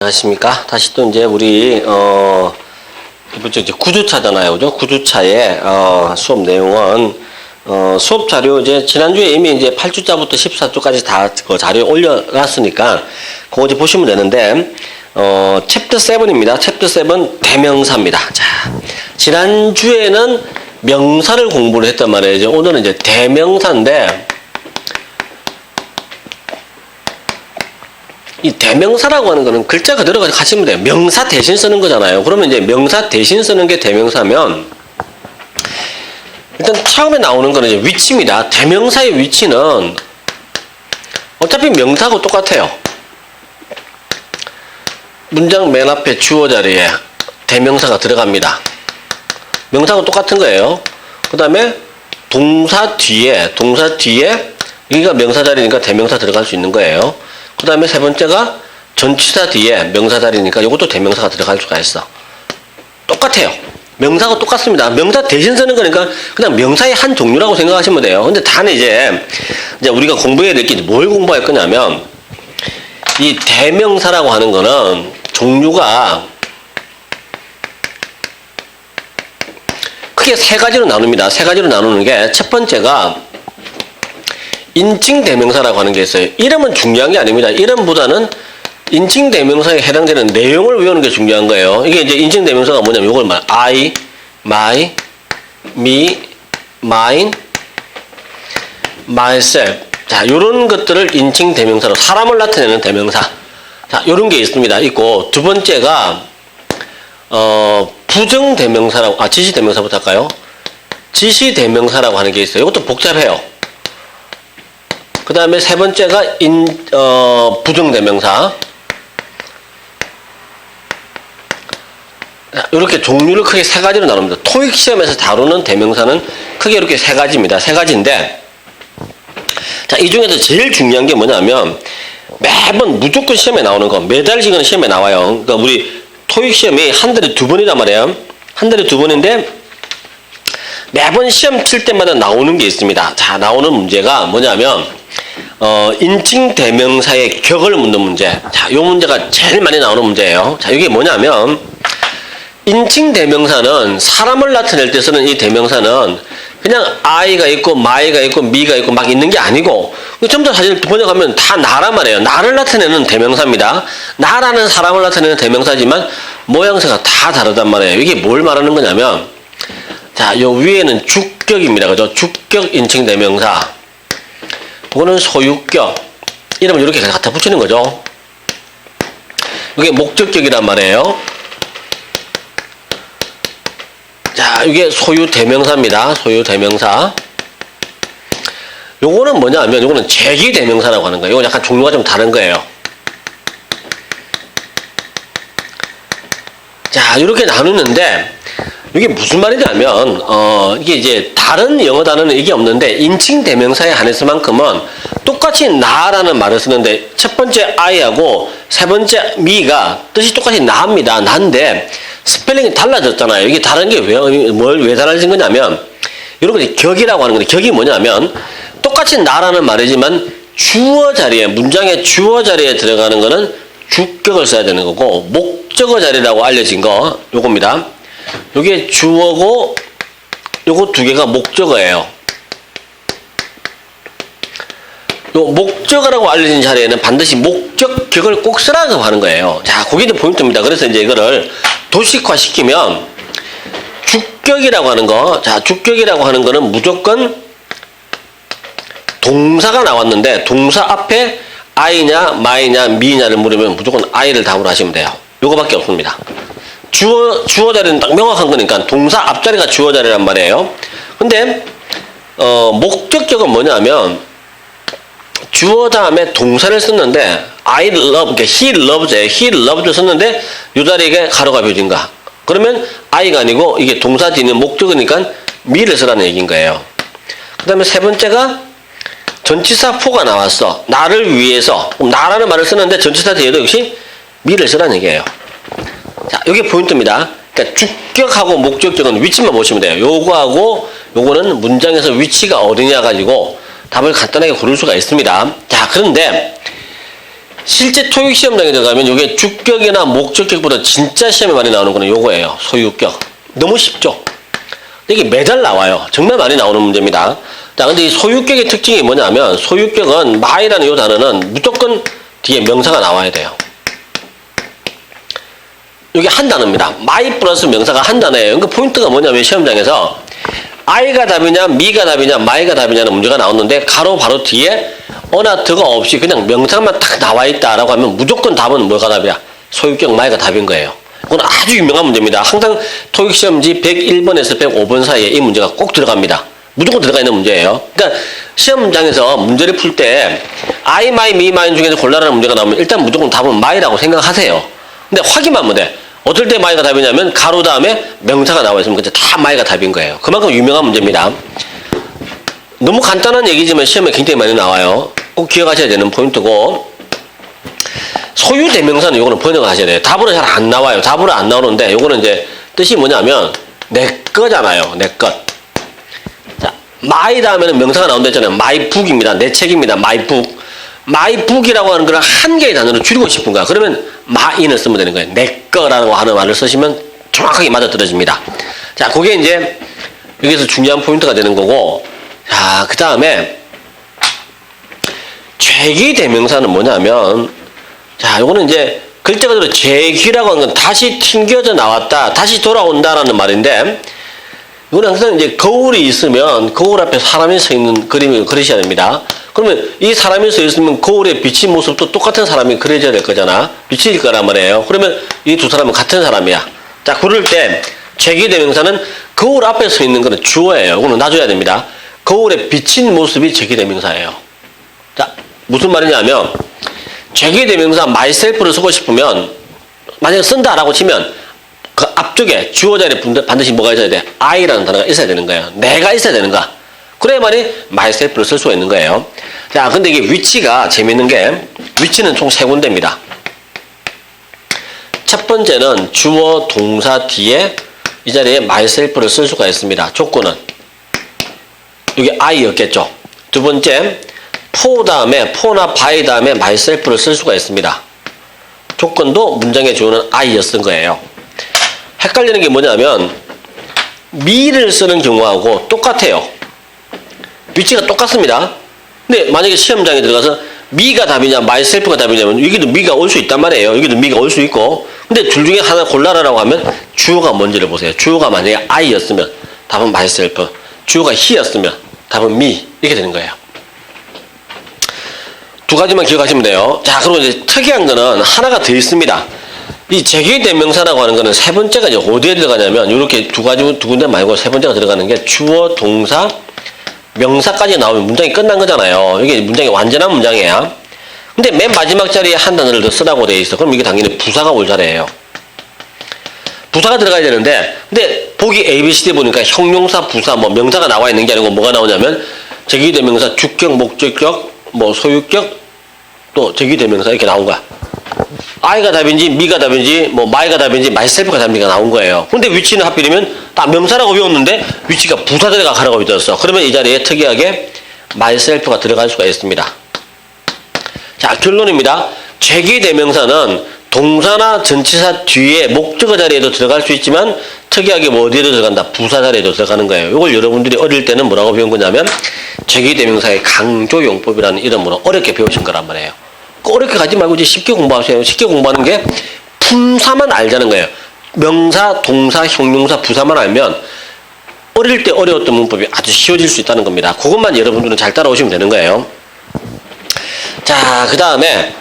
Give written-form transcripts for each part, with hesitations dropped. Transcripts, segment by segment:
안녕하십니까. 다시 또 이제 우리 이번 주 이제 9주차잖아요, 그죠? 9주차의 수업 내용은 수업 자료 이제 지난주에 이미 이제 8주차부터 14주까지 다 그 자료 올려놨으니까 그거 이제 보시면 되는데 챕터 7입니다. 챕터 7 대명사입니다. 자, 지난주에는 명사를 공부를 했단 말이에요. 오늘은 이제 대명사인데 이 대명사라고 하는 거는 글자 그대로 가시면 돼요. 명사 대신 쓰는 거잖아요. 그러면 이제 명사 대신 쓰는 게 대명사면 일단 처음에 나오는 거는 이제 위치입니다. 대명사의 위치는 어차피 명사하고 똑같아요. 문장 맨 앞에 주어 자리에 대명사가 들어갑니다. 명사하고 똑같은 거예요. 그 다음에 동사 뒤에 여기가 명사 자리니까 대명사 들어갈 수 있는 거예요. 그 다음에 세 번째가 전치사 뒤에 명사 자리니까 이것도 대명사가 들어갈 수가 있어. 똑같아요. 명사가 똑같습니다. 명사 대신 쓰는 거니까 그냥 명사의 한 종류라고 생각하시면 돼요. 근데 다는 이제 우리가 공부해야 될 게 뭘 공부할 거냐면 이 대명사라고 하는 거는 종류가 크게 세 가지로 나눕니다. 세 가지로 나누는 게 첫 번째가 인칭 대명사라고 하는 게 있어요. 이름은 중요한 게 아닙니다. 이름보다는 인칭 대명사에 해당되는 내용을 외우는 게 중요한 거예요. 이게 이제 인칭 대명사가 뭐냐면 이걸 I, my, me, mine, myself. 자, 요런 것들을 인칭 대명사로 사람을 나타내는 대명사. 자, 요런 게 있고 두 번째가 부정 대명사라고 지시 대명사부터 할까요? 지시 대명사라고 하는 게 있어요. 이것도 복잡해요. 그 다음에 세 번째가 부정대명사. 이렇게 종류를 크게 세 가지로 나눕니다. 토익 시험에서 다루는 대명사는 크게 이렇게 세 가지입니다. 세 가지인데, 자, 이 중에서 제일 중요한 게 뭐냐면, 매번 무조건 시험에 나오는 거, 매달씩은 시험에 나와요. 그러니까 우리 토익 시험이 한 달에 2번이란 말이에요. 한 달에 2번인데, 매번 시험 칠 때마다 나오는 게 있습니다. 자, 나오는 문제가 뭐냐면, 인칭 대명사의 격을 묻는 문제. 자, 요 문제가 제일 많이 나오는 문제예요. 자, 이게 뭐냐면, 인칭 대명사는 사람을 나타낼 때 쓰는 이 대명사는 그냥 I가 있고, my가 있고, me가 있고 막 있는 게 아니고, 전부 다 사실 번역하면 다 나란 말이에요. 나를 나타내는 대명사입니다. 나라는 사람을 나타내는 대명사지만, 모양새가 다 다르단 말이에요. 이게 뭘 말하는 거냐면, 자, 요 위에는 주격입니다. 그죠? 주격 인칭 대명사. 이거는 소유격. 이름을 이렇게 갖다 붙이는 거죠. 이게 목적격이란 말이에요. 자, 이게 소유 대명사입니다. 소유 대명사. 요거는 뭐냐면, 요거는 제기 대명사라고 하는 거예요. 이건 약간 종류가 좀 다른 거예요. 자, 이렇게 나누는데, 이게 무슨 말이냐면 이게 이제 다른 영어 단어는 이게 없는데 인칭 대명사에 한해서만큼은 똑같이 나라는 말을 쓰는데 첫 번째 I하고 세 번째 me가 뜻이 똑같이 나입니다. 나인데 스펠링이 달라졌잖아요. 이게 다른 게 왜 달라진 거냐면 이런 거 격이라고 하는 건데 격이 뭐냐면 똑같이 나라는 말이지만 주어 자리에 문장의 주어 자리에 들어가는 거는 주격을 써야 되는 거고 목적어 자리라고 알려진 거 요겁니다. 요게 주어고 요거 두 개가 목적어예요. 요 목적어라고 알려진 자리에는 반드시 목적격을 꼭 쓰라고 하는 거예요. 자, 그게 포인트입니다. 그래서 이제 이거를 도식화 시키면 주격이라고 하는 거, 자, 주격이라고 하는 거는 무조건 동사가 나왔는데 동사 앞에 I냐, my냐, me냐를 물으면 무조건 I를 답으로 하시면 돼요. 요거밖에 없습니다. 주어 자리는 딱 명확한 거니까 동사 앞자리가 주어 자리란 말이에요. 근데 목적격은 뭐냐면 주어 다음에 동사를 썼는데 I love, he loved 썼는데 이 자리에 가로가 펴진가? 그러면 I가 아니고 이게 동사 뒤는 목적이니까 me를 쓰라는 얘기인 거예요. 그 다음에 세 번째가 전치사 for가 나왔어. 나를 위해서. 그럼 나라는 말을 쓰는데 전치사 뒤에도 역시 me를 쓰라는 얘기예요. 자, 이게 포인트입니다. 그러니까 주격하고 목적격은 위치만 보시면 돼요. 요거하고 요거는 문장에서 위치가 어디냐 가지고 답을 간단하게 고를 수가 있습니다. 자, 그런데 실제 토익 시험장에 들어가면 이게 주격이나 목적격보다 진짜 시험에 많이 나오는 거는 요거예요. 소유격. 너무 쉽죠? 이게 매달 나와요. 정말 많이 나오는 문제입니다. 자, 근데 이 소유격의 특징이 뭐냐면, 소유격은 my라는 이 단어는 무조건 뒤에 명사가 나와야 돼요. 이게 한 단어입니다. my 플러스 명사가 한 단어예요. 그러니까 포인트가 뭐냐면 시험장에서 I가 답이냐, me가 답이냐, my가 답이냐는 문제가 나오는데 가로 바로 뒤에 어나트가 없이 그냥 명사만 딱 나와 있다라고 하면 무조건 답은 뭐가 답이야? 소유격 my가 답인 거예요. 이건 아주 유명한 문제입니다. 항상 토익 시험지 101번에서 105번 사이에 이 문제가 꼭 들어갑니다. 무조건 들어가 있는 문제예요. 그러니까 시험장에서 문제를 풀 때 I, my, me, mine 중에서 골라라는 문제가 나오면 일단 무조건 답은 my라고 생각하세요. 근데 확인만 하면 돼. 어떨 때 my가 답이냐면 가로 다음에 명사가 나와 있으면 그때 다 my가 답인 거예요. 그만큼 유명한 문제입니다. 너무 간단한 얘기지만 시험에 굉장히 많이 나와요. 꼭 기억하셔야 되는 포인트고, 소유 대명사는 요거는 번역을 하셔야 돼요. 답으로 잘 안 나와요. 답으로 안 나오는데 요거는 이제 뜻이 뭐냐면 내 거잖아요. 내 것. 자, my 다음에는 명사가 나온다 했잖아요. my book입니다. 내 책입니다. my book. my book이라고 하는 걸 한 개의 단어로 줄이고 싶은 거야. 그러면 my는 쓰면 되는 거예요. 내 거라고 하는 말을 쓰시면 정확하게 맞아떨어집니다. 자, 그게 이제 여기서 중요한 포인트가 되는 거고, 자, 그 다음에 죄기 대명사는 뭐냐면, 자, 요거는 이제 글자 그대로 죄기라고 하는 건 다시 튕겨져 나왔다, 다시 돌아온다라는 말인데, 이거는 항상 이제 거울이 있으면 거울 앞에 사람이 서 있는 그림을 그리셔야 됩니다. 그러면 이 사람이 서 있으면 거울에 비친 모습도 똑같은 사람이 그려져야 될 거잖아. 비칠 거란 말이에요. 그러면 이 두 사람은 같은 사람이야. 자, 그럴 때 죄기 대명사는 거울 앞에 서 있는 거는 주어예요. 이거는 놔줘야 됩니다. 거울에 비친 모습이 죄기 대명사예요. 자, 무슨 말이냐면 죄기 대명사 myself를 쓰고 싶으면 만약에 쓴다라고 치면 그 앞쪽에 주어 자리에 반드시 뭐가 있어야 돼? I라는 단어가 있어야 되는 거예요. 내가 있어야 되는 거야. 그래야만이 myself를 쓸 수가 있는 거예요. 자, 근데 이게 위치가 재밌는 게, 위치는 총 3군데입니다. 첫 번째는 주어 동사 뒤에 이 자리에 myself를 쓸 수가 있습니다. 조건은 여기 I였겠죠. 두 번째, for 다음에 for나 by 다음에 myself를 쓸 수가 있습니다. 조건도 문장의 주어는 I였은 거예요. 헷갈리는 게 뭐냐면 me를 쓰는 경우하고 똑같아요. 위치가 똑같습니다. 근데 만약에 시험장에 들어가서 me가 답이냐 myself가 답이냐면 여기도 me가 올 수 있단 말이에요. 여기도 me가 올 수 있고, 근데 둘 중에 하나 골라라라고 하면 주어가 뭔지를 보세요. 주어가 만약에 I였으면 답은 myself, 주어가 he였으면 답은 me, 이렇게 되는 거예요. 두 가지만 기억하시면 돼요. 자, 그리고 이제 특이한 거는 하나가 더 있습니다. 이 죄기 대명사라고 하는 거는 세 번째가 이제 어디에 들어가냐면 이렇게 두 군데 말고 세 번째가 들어가는 게 주어, 동사, 명사까지 나오면 문장이 끝난 거잖아요. 이게 문장이 완전한 문장이야. 근데 맨 마지막 자리에 한 단어를 더 쓰라고 돼 있어. 그럼 이게 당연히 부사가 올 자리예요. 부사가 들어가야 되는데, 근데 보기 A, B, C, D 보니까 형용사, 부사, 뭐 명사가 나와 있는 게 아니고 뭐가 나오냐면 죄기 대명사, 주격, 목적격, 뭐 소유격, 또 죄기 대명사 이렇게 나온 거야. I가 답인지 me가 답인지 뭐 my가 답인지 myself가 답인지가 나온 거예요. 근데 위치는 하필이면 딱 명사라고 외웠는데 위치가 부사 들어가 가라고 외웠어. 그러면 이 자리에 특이하게 myself가 들어갈 수가 있습니다. 자, 결론입니다. 죄기 대명사는 동사나 전치사 뒤에 목적어 자리에도 들어갈 수 있지만 특이하게 뭐 어디에도 들어간다? 부사 자리에도 들어가는 거예요. 이걸 여러분들이 어릴 때는 뭐라고 배운 거냐면 죄기 대명사의 강조용법이라는 이름으로 어렵게 배우신 거란 말이에요. 어렵게 가지 말고 이제 쉽게 공부하세요. 쉽게 공부하는 게 품사만 알자는 거예요. 명사, 동사, 형용사, 부사만 알면 어릴 때 어려웠던 문법이 아주 쉬워질 수 있다는 겁니다. 그것만 여러분들은 잘 따라오시면 되는 거예요. 자, 그 다음에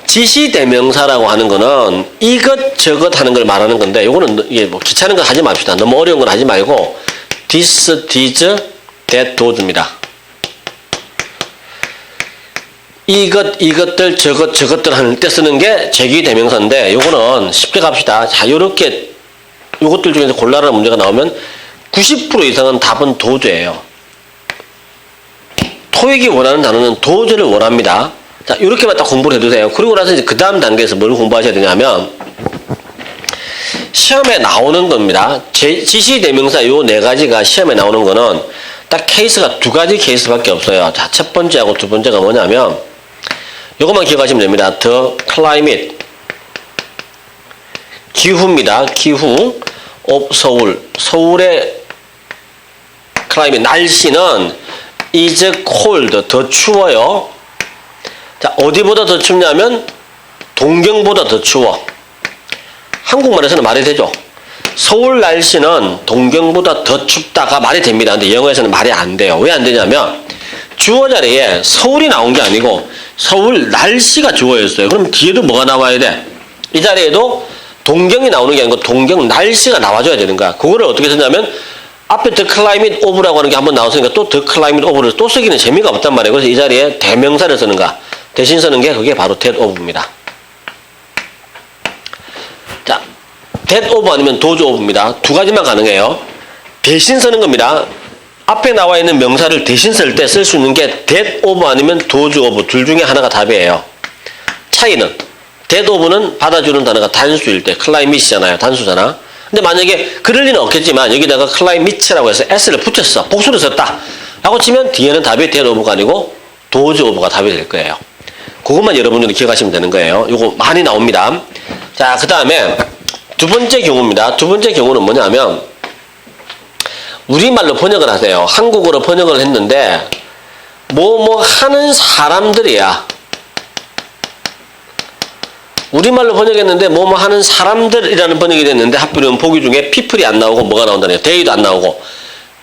지시대명사라고 하는 거는 이것 저것 하는 걸 말하는 건데, 요거는 이게 뭐 귀찮은 거 하지 맙시다. 너무 어려운 건 하지 말고 this, these, that, those입니다. 이것들, 저것들 하는 때 쓰는 게 죄기 대명사인데, 요거는 쉽게 갑시다. 자, 요렇게, 요것들 중에서 골라라는 문제가 나오면 90% 이상은 답은 도저예요. 토익이 원하는 단어는 도저를 원합니다. 자, 요렇게만 딱 공부를 해두세요. 그리고 나서 이제 그 다음 단계에서 뭘 공부하셔야 되냐면, 시험에 나오는 겁니다. 지시 대명사 요 네 가지가 시험에 나오는 거는 딱 케이스가 두 가지 케이스밖에 없어요. 자, 첫 번째하고 두 번째가 뭐냐면, 요것만 기억하시면 됩니다. The climate. 기후입니다. 기후 of 서울. 서울의 climate. 날씨는 is cold. 더 추워요. 자, 어디보다 더 춥냐면 동경보다 더 추워. 한국말에서는 말이 되죠. 서울 날씨는 동경보다 더 춥다가 말이 됩니다. 근데 영어에서는 말이 안 돼요. 왜 안 되냐면 주어 자리에 서울이 나온 게 아니고 서울 날씨가 주어였어요. 그럼 뒤에도 뭐가 나와야 돼? 이 자리에도 동경이 나오는 게 아니고 동경 날씨가 나와줘야 되는 거야. 그거를 어떻게 쓰냐면 앞에 the climate of라고 하는 게 한번 나왔으니까 또 the climate of를 또 쓰기는 재미가 없단 말이에요. 그래서 이 자리에 대명사를 쓰는 거야. 대신 쓰는 게 그게 바로 that of입니다. 자, that of 아니면 does of입니다. 두 가지만 가능해요. 대신 쓰는 겁니다. 앞에 나와 있는 명사를 대신 쓸 때 쓸 수 있는 게 that of 아니면 does of 둘 중에 하나가 답이에요. 차이는 that of는 받아주는 단어가 단수일 때 climate잖아요. 단수잖아. 근데 만약에 그럴 리는 없겠지만 여기다가 climate라고 해서 s를 붙였어. 복수를 썼다. 라고 치면 뒤에는 답이 that of가 아니고 does of가 답이 될 거예요. 그것만 여러분들이 기억하시면 되는 거예요. 이거 많이 나옵니다. 자, 그 다음에 두 번째 경우입니다. 두 번째 경우는 뭐냐면 우리말로 번역을 하세요. 한국어로 번역을 했는데 뭐 하는 사람들이야. 우리말로 번역했는데 뭐 하는 사람들이라는 번역이 됐는데 하필이면 보기 중에 people이 안 나오고 뭐가 나온다네요. they도 안 나오고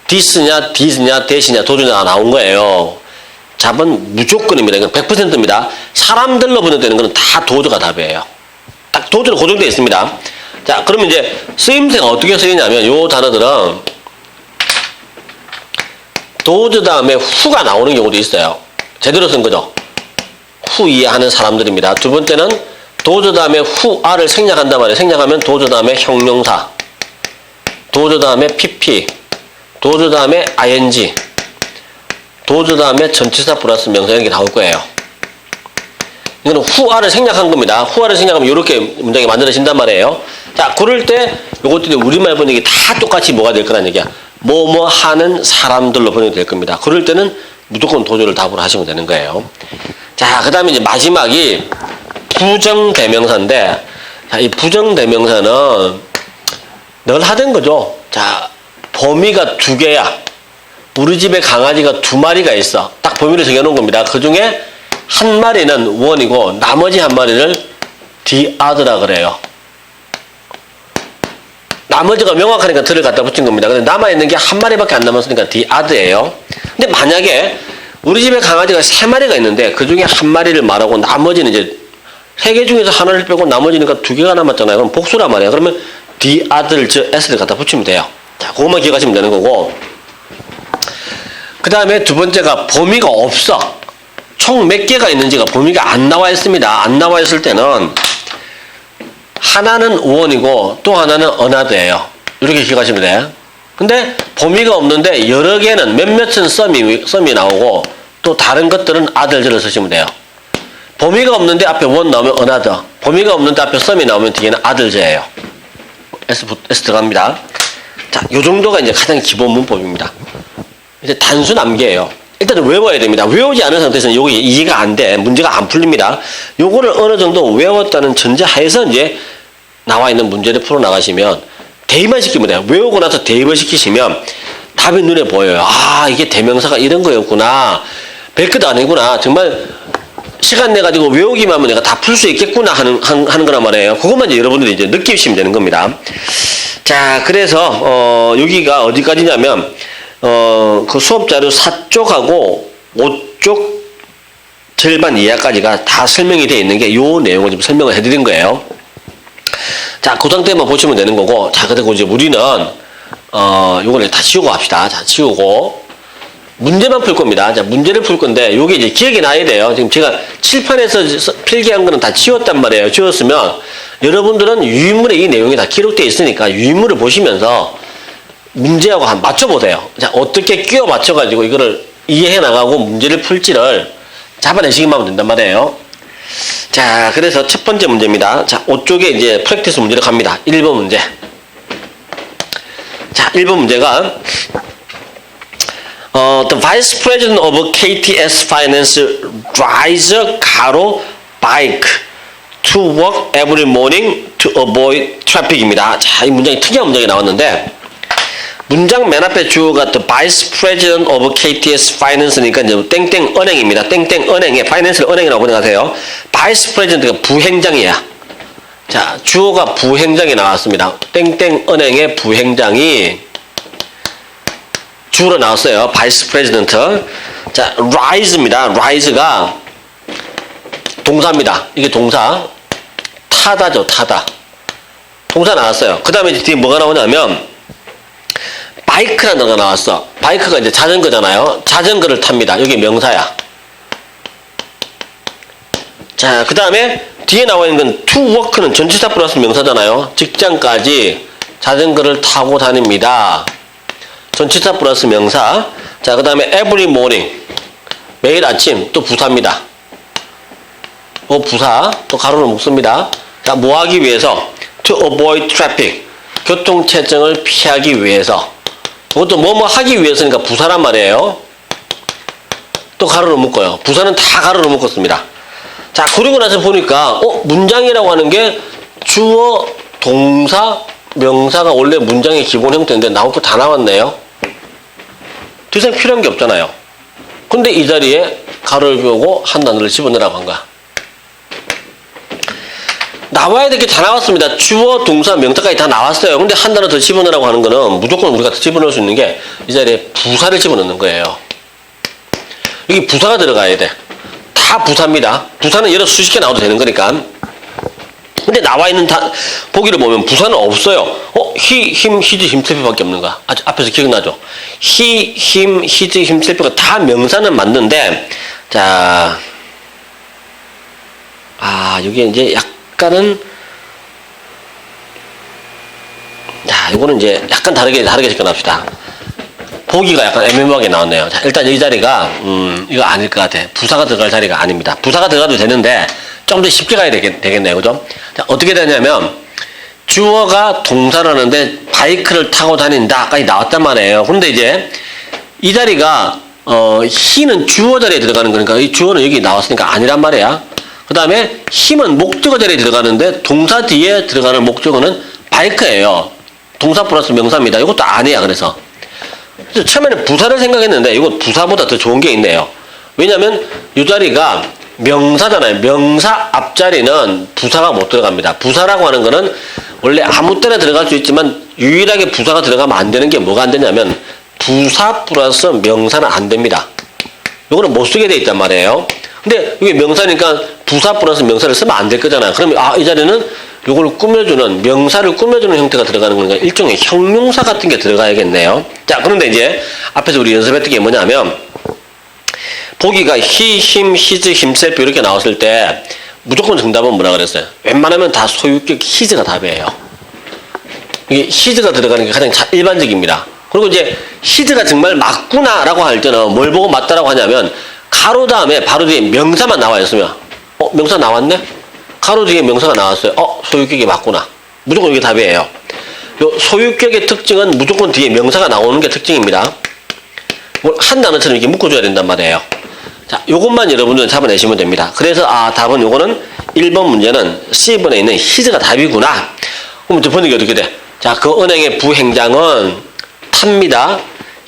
this냐, this냐, that이냐, does냐 나온 거예요. 답은 무조건입니다. 이건 100%입니다. 사람들로 번역되는 거는 다 does가 답이에요. 딱 does는 고정되어 있습니다. 자, 그러면 이제 쓰임새가 어떻게 쓰이냐면 요 단어들은 does 다음에 who가 나오는 경우도 있어요. 제대로 쓴 거죠. who 이해하는 사람들입니다. 두 번째는 does 다음에 who are를 생략한단 말이에요. 생략하면 does 다음에 형용사, does 다음에 pp, does 다음에 ing, does 다음에 전치사 플러스 명사 이런 게 나올 거예요. 이거는 who are를 생략한 겁니다. who are를 생략하면 이렇게 문장이 만들어진단 말이에요. 자, 그럴 때 요것들이 우리말 번역이 다 똑같이 뭐가 될 거란 얘기야. 뭐뭐 하는 사람들로 번역이 될 겁니다. 그럴 때는 무조건 does를 답으로 하시면 되는 거예요. 자, 그 다음에 이제 마지막이 부정대명사인데, 자, 이 부정대명사는 늘 하던 거죠. 자, 범위가 두 개야. 우리 집에 강아지가 두 마리가 있어. 딱 범위를 정해놓은 겁니다. 그 중에 한 마리는 원이고 나머지 한 마리를 the other라 그래요. 나머지가 명확하니까 들을 갖다 붙인 겁니다. 근데 남아있는 게 한 마리밖에 안 남았으니까 the other예요. 근데 만약에 우리 집에 강아지가 세 마리가 있는데 그 중에 한 마리를 말하고 나머지는 이제 세 개 중에서 하나를 빼고 나머지니까 두 개가 남았잖아요. 그럼 복수란 말이에요. 그러면 the other, 즉 s를 갖다 붙이면 돼요. 자, 그것만 기억하시면 되는 거고. 그 다음에 두 번째가 범위가 없어. 총 몇 개가 있는지가 범위가 안 나와 있습니다. 안 나와 있을 때는 하나는 원이고 또 하나는 another예요. 이렇게 기억하시면 돼요. 근데 범위가 없는데 여러 개는 몇몇은 썸이 나오고 또 다른 것들은 other를 쓰시면 돼요. 범위가 없는데 앞에 원 나오면 another, 범위가 없는데 앞에 썸이 나오면 뒤에는 other예요. S 들어갑니다. 자, 요 정도가 이제 가장 기본 문법입니다. 이제 단순 암기예요. 일단은 외워야 됩니다. 외우지 않은 상태에서는 요게 이해가 안 돼. 문제가 안 풀립니다. 요거를 어느 정도 외웠다는 전제하에서 이제 나와 있는 문제를 풀어 나가시면 대입만 시키면 돼요. 외우고 나서 대입을 시키시면 답이 눈에 보여요. 아, 이게 대명사가 이런 거였구나. 별것도 아니구나. 정말 시간 내 가지고 외우기만 하면 내가 다 풀 수 있겠구나 하는 거란 말이에요. 그것만 이제 여러분들이 이제 느끼시면 되는 겁니다. 자, 그래서 여기가 어디까지냐면 그 수업 자료 4쪽하고 5쪽 절반 이하까지가 다 설명이 되어 있는 게 요 내용을 좀 설명을 해드린 거예요. 자, 그 상태만 보시면 되는 거고. 자, 그리고 이제 우리는 요거를 다 지우고 합시다. 자, 지우고 문제만 풀 겁니다. 자, 문제를 풀 건데 요게 이제 기억이 나야 돼요. 지금 제가 칠판에서 필기한 거는 다 지웠단 말이에요. 지웠으면 여러분들은 유인물에 이 내용이 다 기록되어 있으니까 유인물을 보시면서 문제하고 한번 맞춰보세요. 자, 어떻게 끼워 맞춰가지고 이거를 이해해 나가고 문제를 풀지를 잡아내시기만 하면 된단 말이에요. 자, 그래서 첫 번째 문제입니다. 자, 5쪽에 이제 프랙티스 문제를 갑니다. 1번 문제. 자, 1번 문제가 The Vice President of KTS Finance Riser 가로 bike to work every morning to avoid traffic입니다. 자, 이 문장이 특이한 문장이 나왔는데 문장 맨 앞에 주어가 the vice president of KTS finance니까 이제 땡땡 은행입니다. 땡땡 은행에 finance를 은행이라고 번역하세요. vice president가 부행장이야. 자, 주어가 부행장이 나왔습니다. 땡땡 은행의 부행장이 주어로 나왔어요. vice president. 자, rise입니다. rise가 동사입니다. 이게 동사. 타다죠, 타다. 동사 나왔어요. 그 다음에 뒤에 뭐가 나오냐면 바이크라는 단어가 나왔어. 바이크가 이제 자전거잖아요. 자전거를 탑니다. 여기 명사야. 자, 그 다음에 뒤에 나와 있는 건 to work는 전치사 플러스 명사잖아요. 직장까지 자전거를 타고 다닙니다. 전치사 플러스 명사. 자, 그 다음에 every morning. 매일 아침 또 부사입니다. 부사 또 가로를 묶습니다. 자, 뭐 하기 위해서? to avoid traffic. 교통체증을 피하기 위해서. 이것도 뭐뭐 하기 위해서니까 부사란 말이에요. 또 가로로 묶어요. 부사는 다 가로로 묶었습니다. 자, 그리고 나서 보니까 문장이라고 하는 게 주어, 동사, 명사가 원래 문장의 기본 형태인데 나올 거 다 나왔네요. 더 이상 필요한 게 없잖아요. 근데 이 자리에 가로를 비우고 한 단어를 집어넣으라고 한 거야. 나와야 될 게 다 나왔습니다. 주어, 동사, 명사까지 다 나왔어요. 근데 한 단어 더 집어넣으라고 하는 거는 무조건 우리가 집어넣을 수 있는 게 이 자리에 부사를 집어넣는 거예요. 여기 부사가 들어가야 돼. 다 부사입니다. 부사는 여러 수십 개 나와도 되는 거니까. 근데 나와 있는 보기를 보면 부사는 없어요. he, him, his, himself밖에 없는 거야. 앞에서 기억나죠? he, him, his, himself가 다 명사는 맞는데, 자, 여기 이제 약간은, 자, 이거는 이제 약간 다르게 접근합시다. 보기가 약간 애매모호하게 나왔네요. 자, 일단 이 자리가, 이거 아닐 것 같아. 부사가 들어갈 자리가 아닙니다. 부사가 들어가도 되는데, 좀 더 쉽게 가야 되겠네요. 그죠? 자, 어떻게 되냐면, 주어가 동사를 하는데, 바이크를 타고 다닌다까지 나왔단 말이에요. 그런데 이제, 이 자리가, he는 주어 자리에 들어가는 거니까, 이 주어는 여기 나왔으니까 아니란 말이야. 그 다음에, him은 목적어 자리에 들어가는데, 동사 뒤에 들어가는 목적어는 바이크예요. 동사 플러스 명사입니다. 이것도 아니야, 그래서. 그래서 처음에는 부사를 생각했는데, 이거 부사보다 더 좋은 게 있네요. 왜냐면, 이 자리가 명사잖아요. 명사 앞자리는 부사가 못 들어갑니다. 부사라고 하는 거는 원래 아무 때나 들어갈 수 있지만 유일하게 부사가 들어가면 안 되는 게 뭐가 안 되냐면 부사 플러스 명사는 안 됩니다. 요거는 못 쓰게 돼 있단 말이에요. 근데 이게 명사니까 부사 플러스 명사를 쓰면 안 될 거잖아요. 그러면 이 자리는 요걸 꾸며주는 명사를 꾸며주는 형태가 들어가는 거니까 일종의 형용사 같은 게 들어가야겠네요. 자, 그런데 이제 앞에서 우리 연습했던 게 뭐냐면 보기가 he, him, his, himself 이렇게 나왔을 때 무조건 정답은 뭐라 그랬어요? 웬만하면 다 소유격 his가 답이에요. 이게 his가 들어가는 게 가장 일반적입니다. 그리고 이제 his가 정말 맞구나라고 할 때는 뭘 보고 맞다라고 하냐면 가로 다음에 바로 뒤에 명사만 나와 있으면 명사 나왔네? 가로 뒤에 명사가 나왔어요. 소유격이 맞구나. 무조건 이게 답이에요. 요 소유격의 특징은 무조건 뒤에 명사가 나오는 게 특징입니다. 한 단어처럼 이렇게 묶어줘야 된단 말이에요. 자, 요것만 여러분들은 잡아내시면 됩니다. 그래서 답은 요거는 1번 문제는 C번에 있는 his가 답이구나. 그럼 이제 번역이 어떻게 돼? 자, 그 은행의 부행장은 탑니다.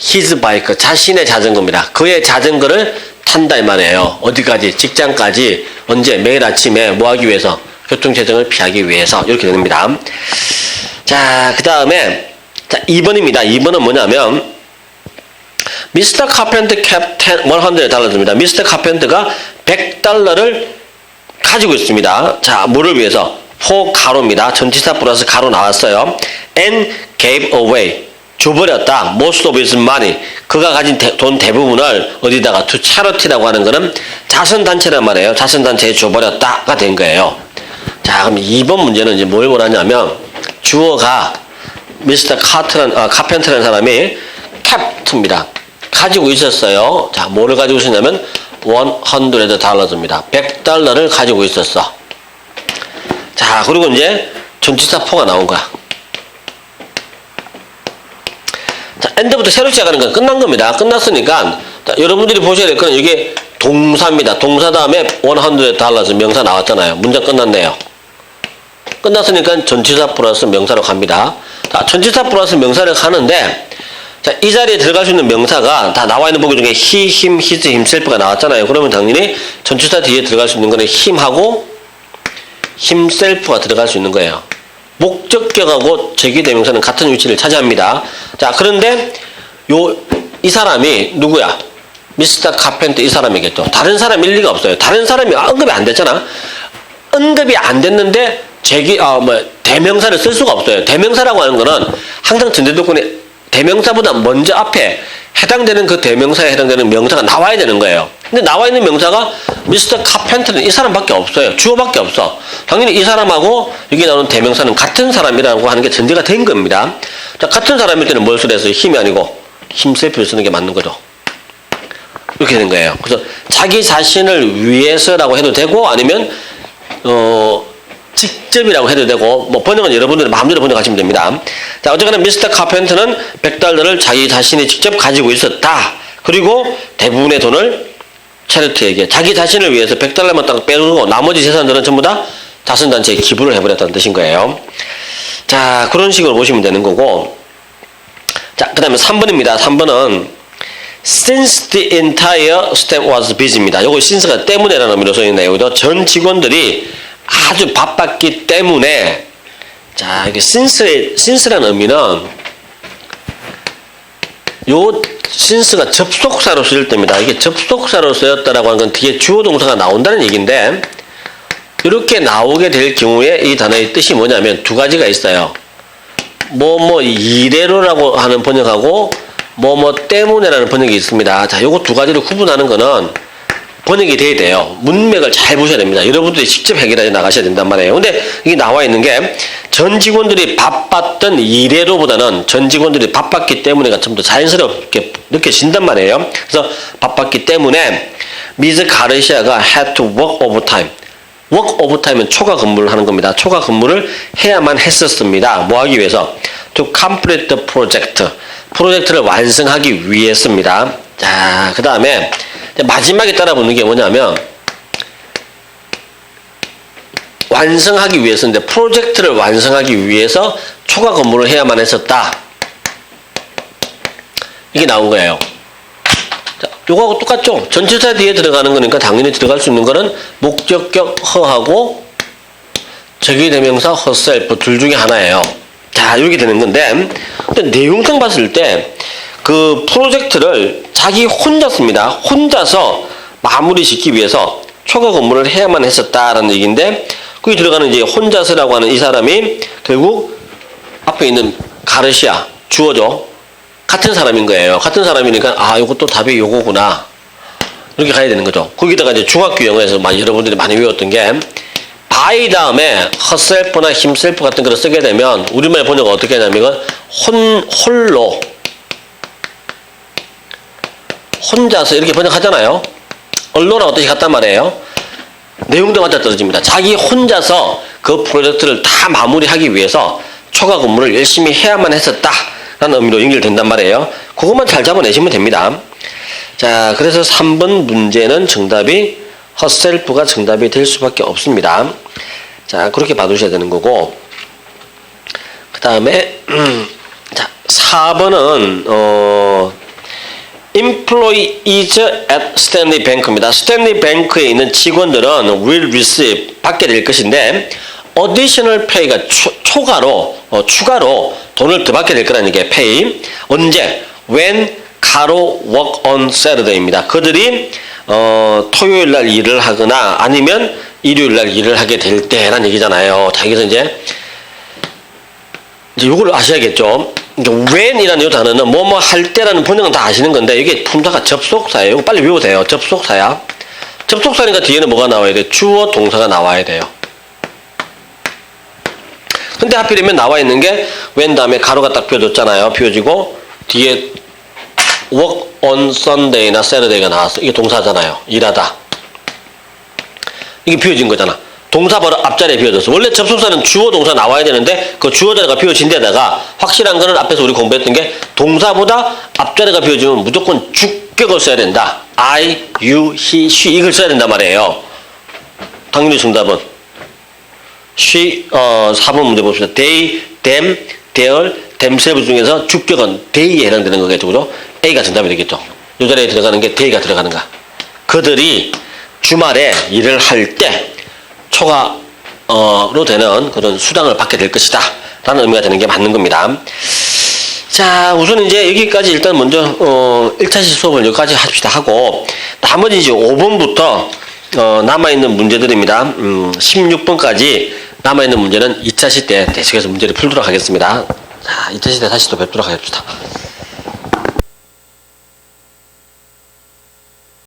his bike, 자신의 자전거입니다. 그의 자전거를 탄다 이 말이에요. 어디까지? 직장까지. 언제? 매일 아침에 뭐 하기 위해서? 교통체증을 피하기 위해서. 이렇게 됩니다. 자, 그 다음에 2번입니다. 2번은 뭐냐면 Mr. Carpenter kept $100입니다. Mr. Carpenter가 $100를 가지고 있습니다. 자, 뭐를 위해서? for 가로입니다. 전치사 플러스 가로 나왔어요. And gave away. 줘버렸다. Most of his money. 그가 가진 돈 대부분을 어디다가 to charity라고 하는 거는 자선단체란 말이에요. 자선단체에 줘버렸다가 된 거예요. 자, 그럼 2번 문제는 이제 뭘 원하냐면 주어가 Mr. Carpenter라는 사람이 capt입니다. 가지고 있었어요. 자, 뭐를 가지고 있었냐면 $100입니다. $100를 가지고 있었어. 자, 그리고 이제 전치사 for가 나온 거야. 자, end부터 새로 시작하는 건 끝난 겁니다. 끝났으니까 자, 여러분들이 보셔야 될 거는 이게 동사입니다. 동사 다음에 $100 명사 나왔잖아요. 문장 끝났네요. 끝났으니까 전치사 플러스 명사로 갑니다. 자, 전치사 플러스 명사를 가는데, 자, 이 자리에 들어갈 수 있는 명사가 다 나와 있는 보기 중에 he, him, his, himself가 나왔잖아요. 그러면 당연히 전치사 뒤에 들어갈 수 있는 거는 him하고 himself가 들어갈 수 있는 거예요. 목적격하고 제기대명사는 같은 위치를 차지합니다. 자, 그런데 이 사람이 누구야? 미스터 카펜터 이 사람이겠죠. 다른 사람일 리가 없어요. 다른 사람이 언급이 안 됐잖아. 언급이 안 됐는데 대명사를 쓸 수가 없어요. 대명사라고 하는 거는 항상 전제조건에 대명사보다 먼저 앞에 해당되는 그 대명사에 해당되는 명사가 나와야 되는 거예요. 근데 나와 있는 명사가 미스터 카펜터는 이 사람밖에 없어요. 주어밖에 없어. 당연히 이 사람하고 여기 나오는 대명사는 같은 사람이라고 하는 게 전제가 된 겁니다. 자, 같은 사람일 때는 뭘 쓰랬어요? 힘이 아니고 힘셀프를 쓰는 게 맞는 거죠. 이렇게 된 거예요. 그래서 자기 자신을 위해서라고 해도 되고 아니면 직접이라고 해도 되고 뭐 번역은 여러분들이 마음대로 번역하시면 됩니다. 자, 어쨌거나 미스터 카펜터는 $100을 자기 자신이 직접 가지고 있었다. 그리고 대부분의 돈을 체리티에게 자기 자신을 위해서 $100만 딱 빼두고 나머지 재산들은 전부 다 자선단체에 기부를 해버렸다는 뜻인 거예요. 자, 그런 식으로 보시면 되는 거고, 자, 그 다음에 3번입니다. 3번은 since the entire staff was busy입니다. 요거 since가 때문에라는 의미로 써있네요. 여기도 전 직원들이 아주 바빴기 때문에, 자, 이게 since라는 의미는 요 since가 접속사로 쓰일 때입니다. 이게 접속사로 쓰였다라고 하는 건 뒤에 주어 동사가 나온다는 얘기인데, 이렇게 나오게 될 경우에 이 단어의 뜻이 뭐냐면 두 가지가 있어요. 이래로라고 하는 번역하고 때문에라는 번역이 있습니다. 자, 요거 두 가지를 구분하는 거는 번역이 돼야 돼요. 문맥을 잘 보셔야 됩니다. 여러분들이 직접 해결해 나가셔야 된단 말이에요. 근데 이게 나와 있는 게 전 직원들이 바빴던 이래로보다는 전 직원들이 바빴기 때문에가 좀 더 자연스럽게 느껴진단 말이에요. 그래서 바빴기 때문에 미즈 가르시아가 had to work overtime. work overtime은 초과 근무를 하는 겁니다. 초과 근무를 해야만 했었습니다. 뭐 하기 위해서? to complete the project. 프로젝트를 완성하기 위해서입니다. 자, 그 다음에 마지막에 따라붙는 게 뭐냐면 완성하기 위해서인데 프로젝트를 완성하기 위해서 초과 근무를 해야만 했었다. 이게 나온 거예요. 자, 요거하고 똑같죠? 전치사 뒤에 들어가는 거니까 당연히 들어갈 수 있는 거는 목적격 허하고 제기대명사 herself 둘 중에 하나예요. 자, 이렇게 되는 건데, 근데 내용상 봤을 때 그 프로젝트를 자기 혼자 씁니다. 혼자서 마무리 짓기 위해서 초과 근무를 해야만 했었다라는 얘기인데, 거기 들어가는 이제 혼자서라고 하는 이 사람이 결국 앞에 있는 가르시아 주어죠. 같은 사람인 거예요. 같은 사람이니까 요것도 답이 요거구나. 이렇게 가야 되는 거죠. 거기다가 이제 중학교 영어에서 여러분들이 많이 외웠던 게 by 다음에 herself나 himself 같은 거를 쓰게 되면 우리말 번역은 어떻게 하냐면 홀로 혼자서 이렇게 번역하잖아요. 언론하고 뜻이 같단 말이에요. 내용도 맞아 떨어집니다. 자기 혼자서 그 프로젝트를 다 마무리하기 위해서 초과 근무를 열심히 해야만 했었다라는 의미로 연결된단 말이에요. 그것만 잘 잡아내시면 됩니다. 자, 그래서 3번 문제는 정답이 herself가 정답이 될 수밖에 없습니다. 자, 그렇게 봐두셔야 되는 거고, 그 다음에 자, 4번은 employees at Stanley Bank입니다. 스탠리 뱅크에 있는 직원들은 will receive 받게 될 것인데 additional pay가 추가로 돈을 더 받게 될 거라는 게 pay. 언제? when 가로 work on Saturday입니다. 그들이 토요일 날 일을 하거나 아니면 일요일 날 일을 하게 될 때라는 얘기잖아요. 자, 여기서 이제 이걸 아셔야겠죠. when이라는 이 단어는 뭐뭐 할 때라는 번역은 다 아시는 건데 이게 품사가 접속사예요. 이거 빨리 외우세요. 접속사야. 접속사니까 뒤에는 뭐가 나와야 돼? 주어 동사가 나와야 돼요. 근데 하필이면 나와 있는 게 when 다음에 가로가 딱 비워졌잖아요. 비워지고 뒤에 work on Sunday나 Saturday가 나왔어. 이게 동사잖아요. 일하다. 이게 비워진 거잖아. 동사 바로 앞자리에 비워졌어. 원래 접속사는 주어 동사 나와야 되는데 그 주어 자리가 비워진 데다가 확실한 거는 앞에서 우리 공부했던 게 동사보다 앞자리가 비워지면 무조건 주격을 써야 된다. I, you, he, she 이걸 써야 된단 말이에요. 당연히 정답은 she, 4번 문제 봅시다. They, them, their, themselves 중에서 주격은 they에 해당되는 거겠죠. 그죠? A가 정답이 되겠죠. 이 자리에 들어가는 게 they가 들어가는가. 그들이 주말에 일을 할 때 초과로 되는 그런 수당을 받게 될 것이다. 라는 의미가 되는 게 맞는 겁니다. 자, 우선 이제 여기까지 일단 먼저 1차시 수업을 여기까지 합시다 하고 나머지 이제 5번부터 남아있는 문제들입니다. 16번까지 남아있는 문제는 2차시 때 계속해서 문제를 풀도록 하겠습니다. 자, 2차시 때 다시 또 뵙도록 하겠습니다.